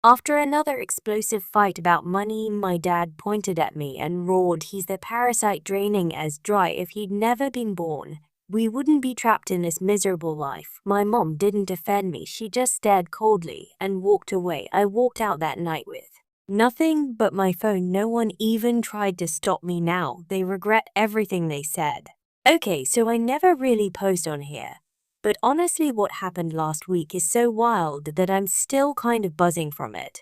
After another explosive fight about money, my dad pointed at me and roared he's the parasite draining us dry. If he'd never been born, we wouldn't be trapped in this miserable life. My mom didn't defend me, she just stared coldly and walked away. I walked out that night with nothing but my phone. No one even tried to stop me now. They regret everything they said. Okay, so I never really post on here. But honestly, what happened last week is so wild that I'm still kind of buzzing from it.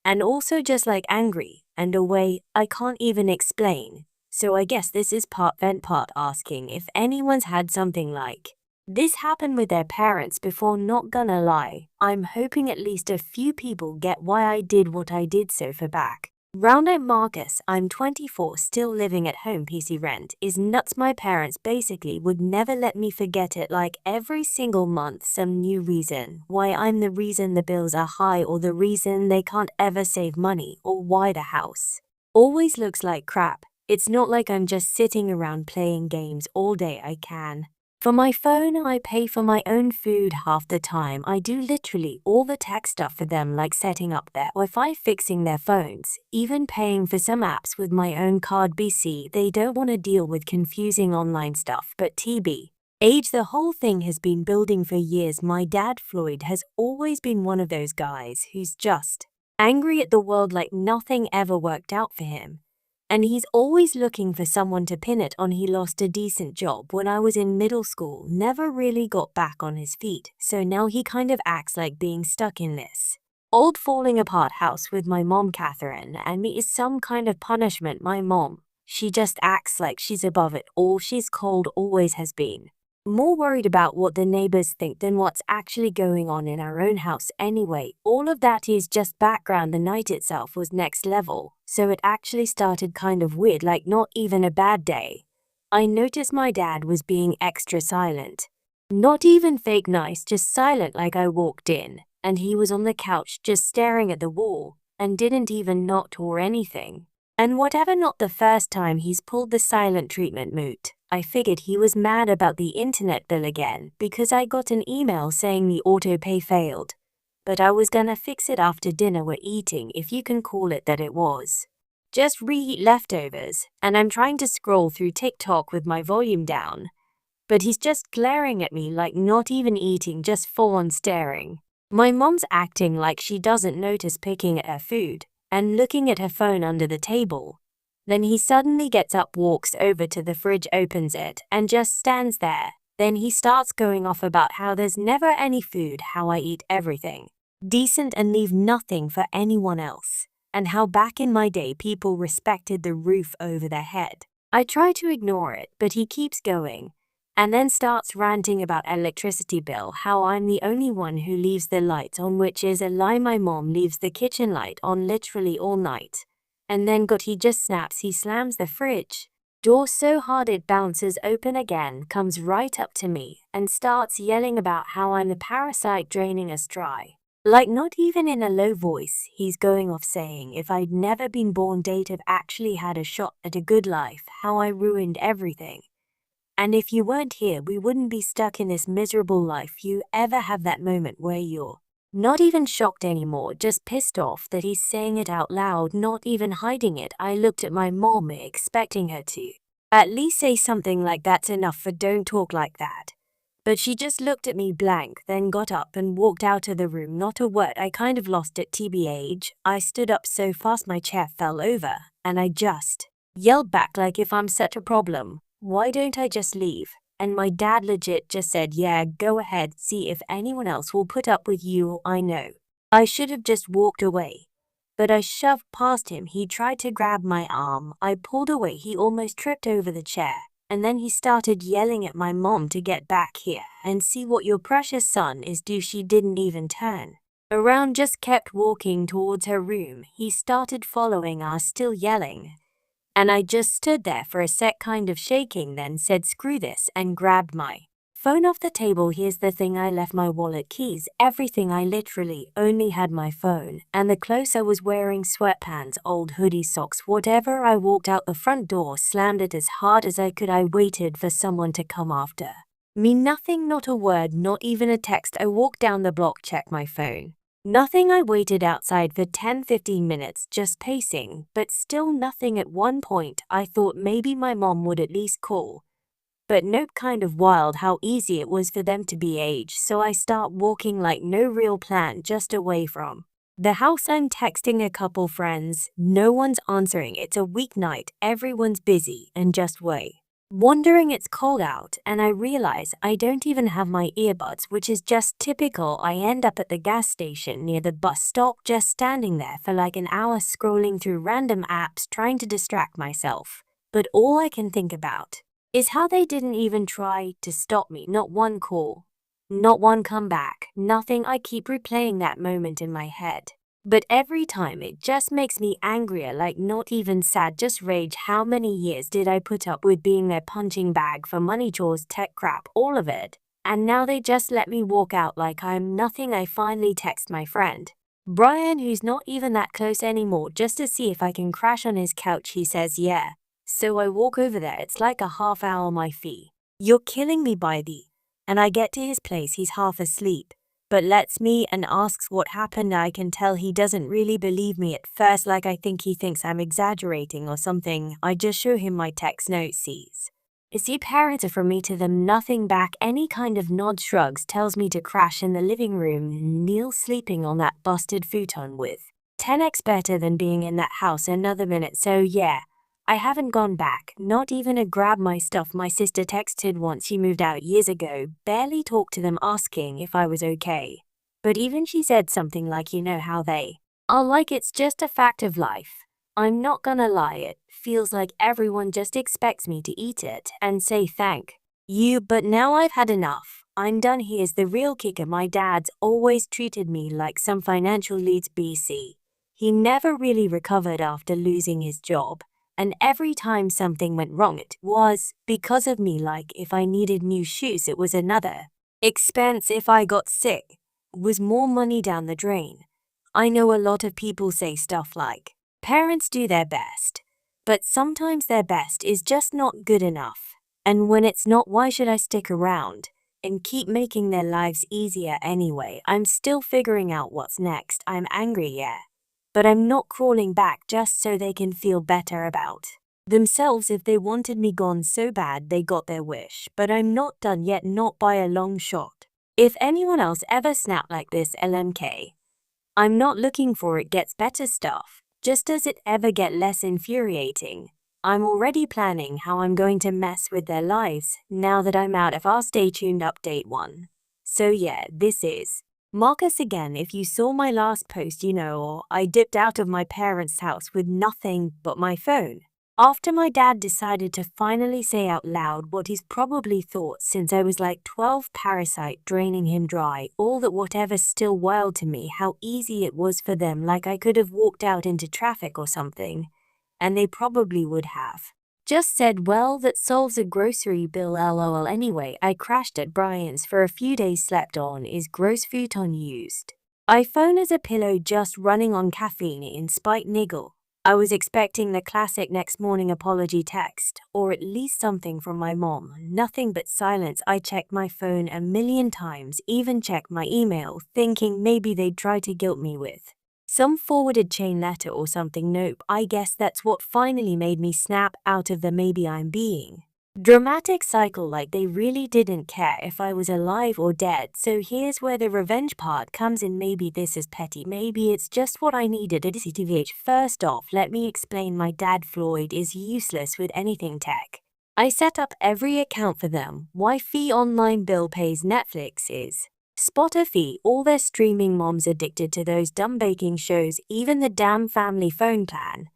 And also just like angry, and a way I can't even explain. So I guess this is part vent, part asking if anyone's had something like this happen with their parents before. Not gonna lie, I'm hoping at least a few people get why I did what I did. So for back round at Marcus, I'm 24, still living at home. PC rent is nuts. My parents basically would never let me forget it, like every single month some new reason why I'm the reason the bills are high, or the reason they can't ever save money, or why the house always looks like crap. It's not like I'm just sitting around playing games all day. I can. For my phone, I pay for my own food half the time. I do literally all the tech stuff for them, like setting up their Wi-Fi, fixing their phones, even paying for some apps with my own card. BC, they don't want to deal with confusing online stuff, but TBH, the whole thing has been building for years. My dad, Floyd, has always been one of those guys who's just angry at the world like nothing ever worked out for him. And he's always looking for someone to pin it on. He lost a decent job when I was in middle school, never really got back on his feet, so now he kind of acts like being stuck in this old falling apart house with my mom Catherine and me is some kind of punishment. My mom, she just acts like she's above it all. She's cold, always has been. More worried about what the neighbors think than what's actually going on in our own house. Anyway, all of that is just background. The night itself was next level, so it actually started kind of weird, like not even a bad day. I noticed my dad was being extra silent. Not even fake nice, just silent. Like I walked in, and he was on the couch just staring at the wall, and didn't even nod or anything. And whatever, not the first time he's pulled the silent treatment moot. I figured he was mad about the internet bill again because I got an email saying the auto pay failed. But I was gonna fix it after dinner. We're eating, if you can call it that. It was just reheat leftovers, and I'm trying to scroll through TikTok with my volume down. But he's just glaring at me like not even eating, just full on staring. My mom's acting like she doesn't notice, picking at her food and looking at her phone under the table. Then he suddenly gets up, walks over to the fridge, opens it, and just stands there. Then he starts going off about how there's never any food, how I eat everything decent and leave nothing for anyone else, and how back in my day people respected the roof over their head. I try to ignore it, but he keeps going, and then starts ranting about electricity bill, how I'm the only one who leaves the lights on, which is a lie. My mom leaves the kitchen light on literally all night. And then he just snaps. He slams the fridge door so hard it bounces open again, comes right up to me, and starts yelling about how I'm the parasite draining us dry. Like not even in a low voice, he's going off saying if I'd never been born, date have actually had a shot at a good life, how I ruined everything. And if you weren't here, we wouldn't be stuck in this miserable life. You ever have that moment where you're not even shocked anymore, just pissed off that he's saying it out loud, not even hiding it? I looked at my mom, expecting her to at least say something like that's enough for don't talk like that. But she just looked at me blank, then got up and walked out of the room, not a word. I kind of lost it. TBH, I stood up so fast my chair fell over, and I just yelled back like, if I'm such a problem, why don't I just leave? And my dad legit just said, yeah, go ahead, see if anyone else will put up with you. I know I should have just walked away, but I shoved past him. He tried to grab my arm. I pulled away. He almost tripped over the chair, and then he started yelling at my mom to get back here and see what your precious son is do. She didn't even turn around, just kept walking towards her room. He started following us, still yelling. And I just stood there for a sec, kind of shaking, then said screw this and grabbed my phone off the table. Here's the thing, I left my wallet, keys, everything. I literally only had my phone and the clothes I was wearing, sweatpants, old hoodie, socks, whatever. I walked out the front door, slammed it as hard as I could. I waited for someone to come after me. Nothing, not a word, not even a text. I walked down the block, checked my phone. Nothing. I waited outside for 10-15 minutes just pacing, but still nothing. At one point, I thought maybe my mom would at least call. But nope. Kind of wild how easy it was for them to be aged, so I start walking like no real plan, just away from the house. I'm texting a couple friends, no one's answering. It's a weeknight, everyone's busy, and just wondering. It's cold out, and I realize I don't even have my earbuds, which is just typical. I end up at the gas station near the bus stop, just standing there for like an hour scrolling through random apps trying to distract myself. But all I can think about is how they didn't even try to stop me. Not one call, not one comeback, nothing. I keep replaying that moment in my head. But every time it just makes me angrier, like not even sad, just rage. How many years did I put up with being their punching bag for money, chores, tech crap, all of it? And now they just let me walk out like I'm nothing. I finally text my friend Brian, who's not even that close anymore, just to see if I can crash on his couch. He says yeah. So I walk over there. It's like a half hour. My fee. You're killing me by the. And I get to his place. He's half asleep, but lets me and asks what happened. I can tell he doesn't really believe me at first, like I think he thinks I'm exaggerating or something. I just show him my text note. Sees is he parents from me to them, nothing back. Any kind of nod, shrugs, tells me to crash in the living room. Neil sleeping on that busted futon with 10x better than being in that house another minute. So yeah, I haven't gone back, not even to grab my stuff. My sister texted once. She moved out years ago, barely talked to them, asking if I was okay. But even she said something like, you know how they are, like it's just a fact of life. I'm not gonna lie, it feels like everyone just expects me to eat it and say thank you, but now I've had enough. I'm done. Here's the real kicker. My dad's always treated me like some financial leads BC. He never really recovered after losing his job. And every time something went wrong, it was because of me. Like if I needed new shoes, it was another expense. If I got sick, it was more money down the drain. I know a lot of people say stuff like, parents do their best, but sometimes their best is just not good enough. And when it's not, why should I stick around and keep making their lives easier anyway? I'm still figuring out what's next. I'm angry, yeah, but I'm not crawling back just so they can feel better about themselves. If they wanted me gone so bad, they got their wish, but I'm not done yet, not by a long shot. If anyone else ever snapped like this, LMK, I'm not looking for it gets better stuff. Just does it ever get less infuriating? I'm already planning how I'm going to mess with their lives now that I'm out of our Stay Tuned update 1. So yeah, this is Marcus again. If you saw my last post, you know, or I dipped out of my parents' house with nothing but my phone. After my dad decided to finally say out loud what he's probably thought since I was like 12, Parasite draining him dry, all that. Whatever's still wild to me how easy it was for them, like I could have walked out into traffic or something, and they probably would have just said, well, that solves a grocery bill, lol. Anyway, I crashed at Brian's for a few days, slept on his gross futon, used iPhone as a pillow, just running on caffeine in spite niggle. I was expecting the classic next morning apology text, or at least something from my mom. Nothing but silence. I checked my phone a million times, even checked my email, thinking maybe they'd try to guilt me with some forwarded chain letter or something. Nope. I guess that's what finally made me snap out of the maybe I'm being dramatic cycle, like they really didn't care if I was alive or dead. So here's where the revenge part comes in. Maybe this is petty, maybe it's just what I needed at CTVH. First off, let me explain. My dad Floyd is useless with anything tech. I set up every account for them. Wi-Fi, online bill pays, Netflix is Spotify, all their streaming. Mom's addicted to those dumb baking shows, even the damn family phone plan.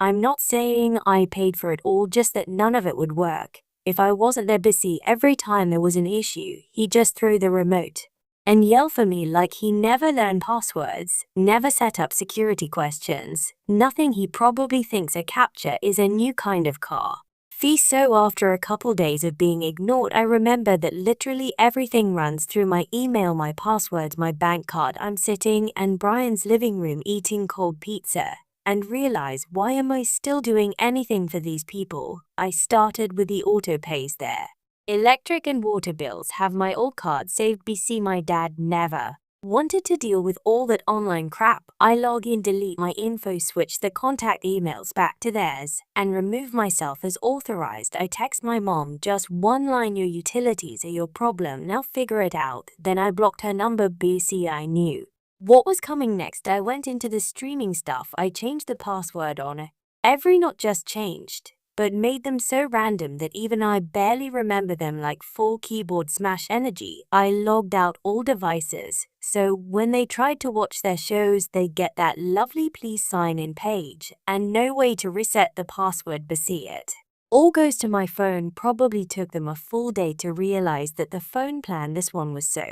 I'm not saying I paid for it all, just that none of it would work. If I wasn't there busy, every time there was an issue, he'd just throw the remote and yell for me, like he never learned passwords, never set up security questions, nothing. He probably thinks a captcha is a new kind of car. So after a couple days of being ignored, I remember that literally everything runs through my email, my passwords, my bank card. I'm sitting in Brian's living room eating cold pizza and realize, why am I still doing anything for these people? I started with the auto pays there. Electric and water bills have my old card saved. BC, my dad never Wanted to deal with all that online crap, I log in, delete my info, switch the contact emails back to theirs, and remove myself as authorized. I text my mom just one line, your utilities are your problem, now figure it out. Then I blocked her number. BC, I knew what was coming next. I went into the streaming stuff. I changed the password on every, not just changed, but made them so random that even I barely remember them, like full keyboard smash energy. I logged out all devices, so when they tried to watch their shows, they get that lovely please sign in page, and no way to reset the password. See it all goes to my phone. Probably took them a full day to realize that the phone plan, this one was so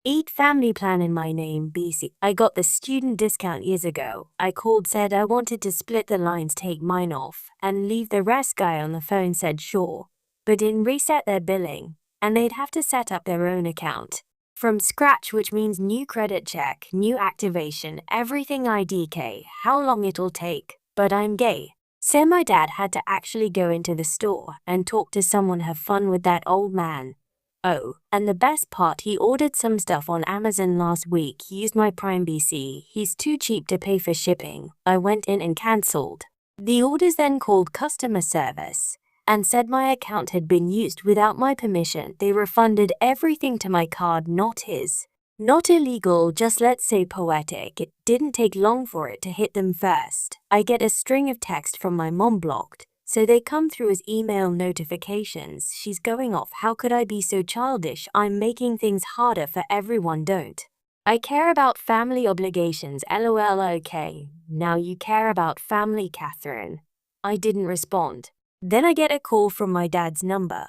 Eat family plan in my name. BC, I got the student discount years ago. I called, said I wanted to split the lines, take mine off, and leave the rest. Guy on the phone said sure, but didn't reset their billing, and they'd have to set up their own account from scratch, which means new credit check, new activation, everything. IDK, how long it'll take, but I'm gay. So my dad had to actually go into the store and talk to someone, have fun with that old man. Oh, and the best part, he ordered some stuff on Amazon last week, used my Prime. BC, he's too cheap to pay for shipping. I went in and cancelled the orders, then called customer service and said my account had been used without my permission. They refunded everything to my card, not his. Not illegal, just let's say poetic. It didn't take long for it to hit them first. I get a string of text from my mom, blocked, so they come through as email notifications. She's going off. How could I be so childish? I'm making things harder for everyone. Don't I care about family obligations? LOL. Okay, now you care about family, Catherine. I didn't respond. Then I get a call from my dad's number,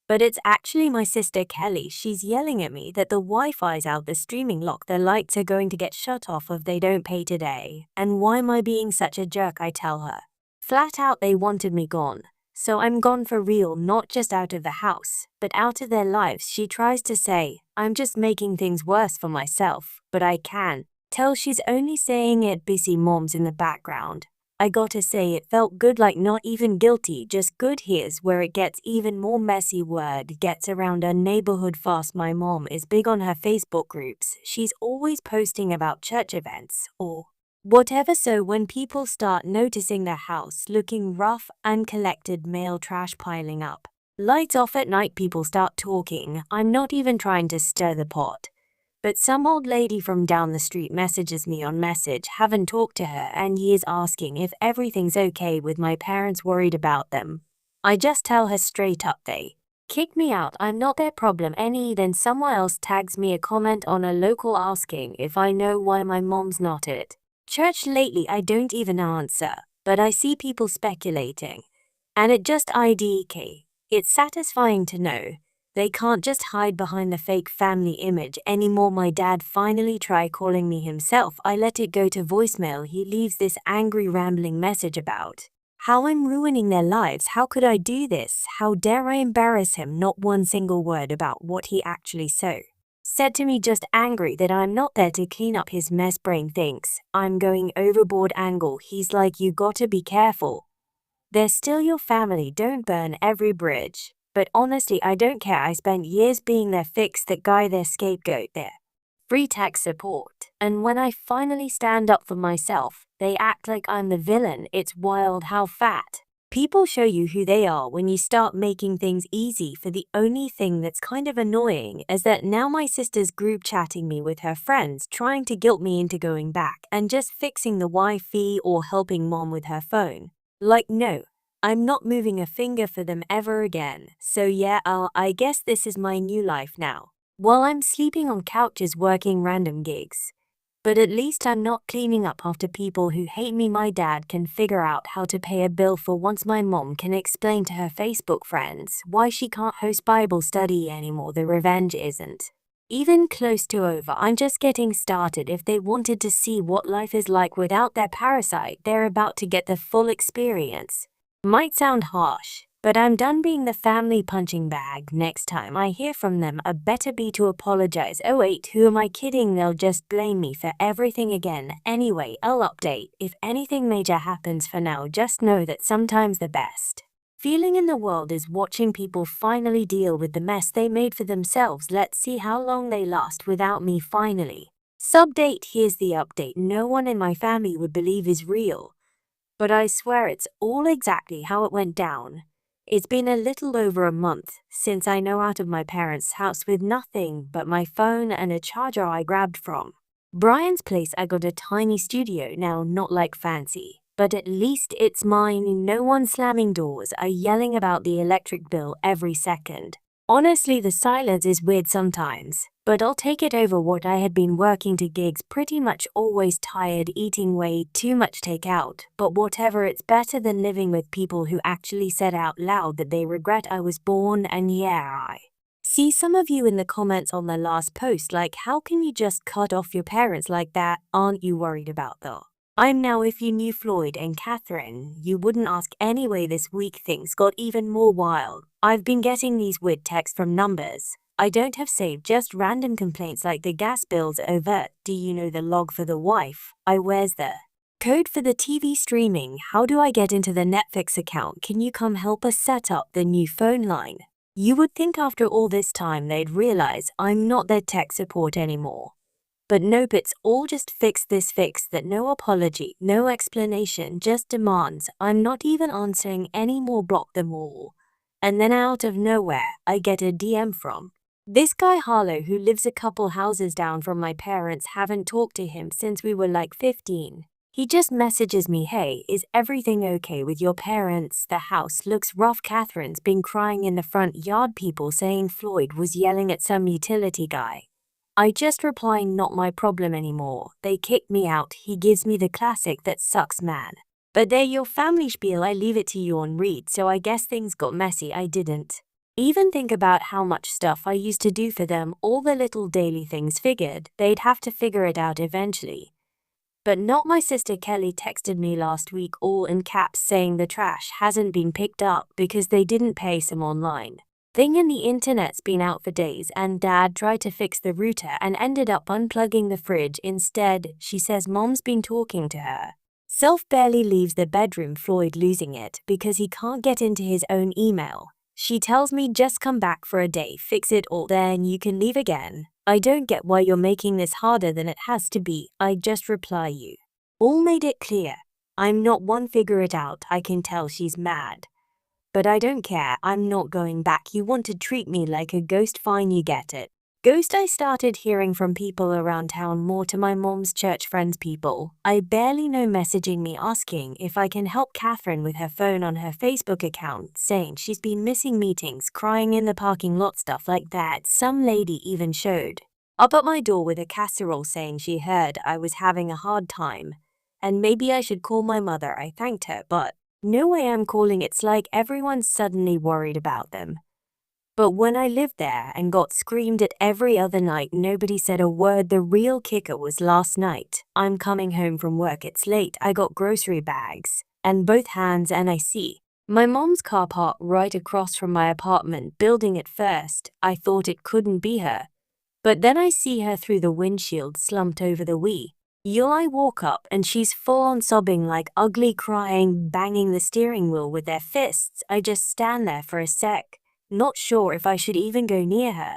but it's actually my sister Kelly. She's yelling at me that the Wi-Fi's out, the streaming lock, the lights are going to get shut off if they don't pay today. And why am I being such a jerk? I tell her flat out they wanted me gone. So I'm gone for real, not just out of the house, but out of their lives. She tries to say I'm just making things worse for myself, but I can tell she's only saying it. Busy mom's in the background. I gotta say, it felt good, like not even guilty, just good. Here's where it gets even more messy. Word gets around our neighborhood fast. My mom is big on her Facebook groups. She's always posting about church events or whatever, so when people start noticing their house looking rough, uncollected mail, trash piling up, lights off at night, people start talking. I'm not even trying to stir the pot, but some old lady from down the street messages me on message, haven't talked to her in years, asking if everything's okay with my parents, worried about them. I just tell her straight up they kick me out, I'm not their problem any. Then someone else tags me a comment on a local asking if I know why my mom's not at church lately. I don't even answer, but I see people speculating, and it just IDK. It's satisfying to know they can't just hide behind the fake family image anymore. My dad finally tried calling me himself. I let it go to voicemail. He leaves this angry rambling message about how I'm ruining their lives. How could I do this? How dare I embarrass him? Not one single word about what he actually said to me, just angry that I'm not there to clean up his mess. Brain thinks I'm going overboard. Angle, he's like, you gotta be careful. They're still your family, don't burn every bridge. But honestly, I don't care. I spent years being their fix, that guy, their scapegoat, their free tax support. And when I finally stand up for myself, they act like I'm the villain. It's wild how fat people show you who they are when you start making things easy for the only thing that's kind of annoying is that now my sister's group chatting me with her friends, trying to guilt me into going back and just fixing the Wi-Fi or helping mom with her phone. Like, no, I'm not moving a finger for them ever again. So yeah, I guess this is my new life now. While I'm sleeping on couches, working random gigs. But at least I'm not cleaning up after people who hate me. My dad can figure out how to pay a bill for once. My mom can explain to her Facebook friends why she can't host Bible study anymore. The revenge isn't even close to over. I'm just getting started. If they wanted to see what life is like without their parasite, they're about to get the full experience. Might sound harsh, but I'm done being the family punching bag. Next time I hear from them, I better be to apologize. Oh wait, who am I kidding? They'll just blame me for everything again. Anyway, I'll update if anything major happens. For now, just know that sometimes the best feeling in the world is watching people finally deal with the mess they made for themselves. Let's see how long they last without me. Finally Subdate, here's the update no one in my family would believe is real. But I swear it's all exactly how it went down. It's been a little over a month since I know out of my parents' house with nothing but my phone and a charger I grabbed from Brian's place. I got a tiny studio now, not like fancy, but at least it's mine. No one slamming doors or yelling about the electric bill every second. Honestly, the silence is weird sometimes, but I'll take it over what I had been working to gigs, pretty much always tired, eating way too much takeout, but whatever, it's better than living with people who actually said out loud that they regret I was born. And yeah, I see some of you in the comments on the last post like, how can you just cut off your parents like that? Aren't you worried about that? I'm now. If you knew Floyd and Catherine, you wouldn't ask anyway. This week things got even more wild. I've been getting these weird texts from numbers I don't have saved, just random complaints like the gas bill's overt. Do you know the log for the wife? Where's the code for the TV streaming? How do I get into the Netflix account? Can you come help us set up the new phone line? You would think after all this time they'd realize I'm not their tech support anymore. But nope, it's all just fix this, fix that. No apology, no explanation, just demands. I'm not even answering anymore, block them all. And then out of nowhere, I get a DM from this guy Harlow who lives a couple houses down from my parents. Haven't talked to him since we were like 15. He just messages me, hey, is everything okay with your parents? The house looks rough. Catherine's been crying in the front yard. People saying Floyd was yelling at some utility guy. I just reply, not my problem anymore. They kicked me out. He gives me the classic, that sucks man. But they're your family spiel. I leave it to you on read, so I guess things got messy. I didn't even think about how much stuff I used to do for them, all the little daily things. Figured they'd have to figure it out eventually. But not. My sister Kelly texted me last week, all in caps, saying the trash hasn't been picked up because they didn't pay some online thing and the internet's been out for days, and Dad tried to fix the router and ended up unplugging the fridge instead. She says Mom's been talking to her self, barely leaves the bedroom. Floyd losing it because he can't get into his own email. She tells me just come back for a day, fix it all, then you can leave again. I don't get why you're making this harder than it has to be. I just reply, you all made it clear. I'm not one, figure it out. I can tell she's mad. But I don't care, I'm not going back. You want to treat me like a ghost, fine, you get it. Ghost. I started hearing from people around town, more to my mom's church friends, people I barely know, messaging me asking if I can help Catherine with her phone on her Facebook account, saying she's been missing meetings, crying in the parking lot, stuff like that. Some lady even showed up at my door with a casserole saying she heard I was having a hard time and maybe I should call my mother. I thanked her, but no way I'm calling. It's like everyone's suddenly worried about them. But when I lived there and got screamed at every other night, nobody said a word. The real kicker was last night. I'm coming home from work, it's late, I got grocery bags and both hands, and I see my mom's car parked right across from my apartment building. At first, I thought it couldn't be her. But then I see her through the windshield, slumped over the wheel. I walk up and she's full on sobbing, like ugly crying, banging the steering wheel with their fists. I just stand there for a sec, not sure if I should even go near her.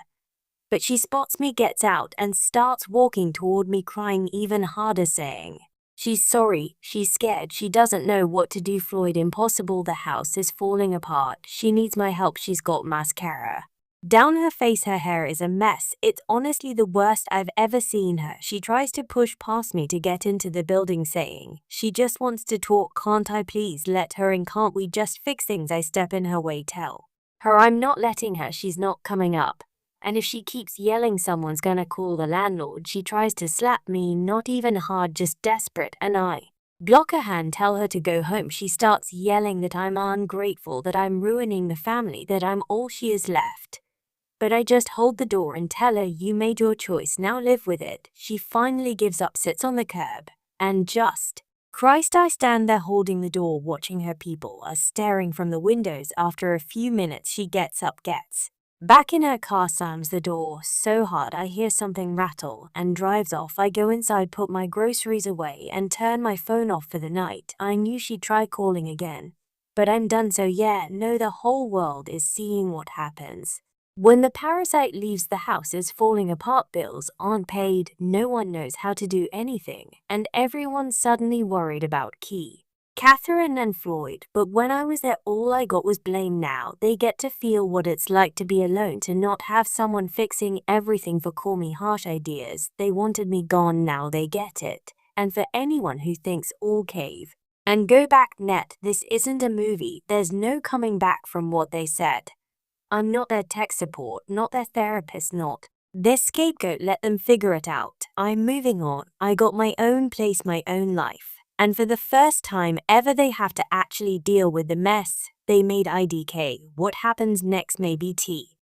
But she spots me, gets out, and starts walking toward me, crying even harder, saying she's sorry, she's scared, she doesn't know what to do. Floyd, impossible, the house is falling apart, she needs my help, she's got mascara down her face, her hair is a mess. It's honestly the worst I've ever seen her. She tries to push past me to get into the building, saying she just wants to talk. Can't I please let her in? Can't we just fix things? I step in her way, tell her I'm not letting her, she's not coming up. And if she keeps yelling, someone's gonna call the landlord. She tries to slap me, not even hard, just desperate, and I block her hand, tell her to go home. She starts yelling that I'm ungrateful, that I'm ruining the family, that I'm all she is left. But I just hold the door and tell her, you made your choice, now live with it. She finally gives up, sits on the curb, and just Christ, I stand there holding the door, watching her. People are staring from the windows. After a few minutes, she gets up, gets back in her car, slams the door so hard I hear something rattle, and drives off. I go inside, put my groceries away, and turn my phone off for the night. I knew she'd try calling again, but I'm done. So yeah, no, the whole world is seeing what happens. When the parasite leaves the house is falling apart, bills aren't paid, no one knows how to do anything, and everyone's suddenly worried about Key, Catherine and Floyd. But when I was there, all I got was blame. Now they get to feel what it's like to be alone, to not have someone fixing everything. For call me harsh ideas, they wanted me gone, now they get it. And for anyone who thinks all cave and go back net, this isn't a movie. There's no coming back from what they said. I'm not their tech support, not their therapist, not their scapegoat. Let them figure it out. I'm moving on. I got my own place, my own life. And for the first time ever, they have to actually deal with the mess they made. IDK. What happens next may be tea.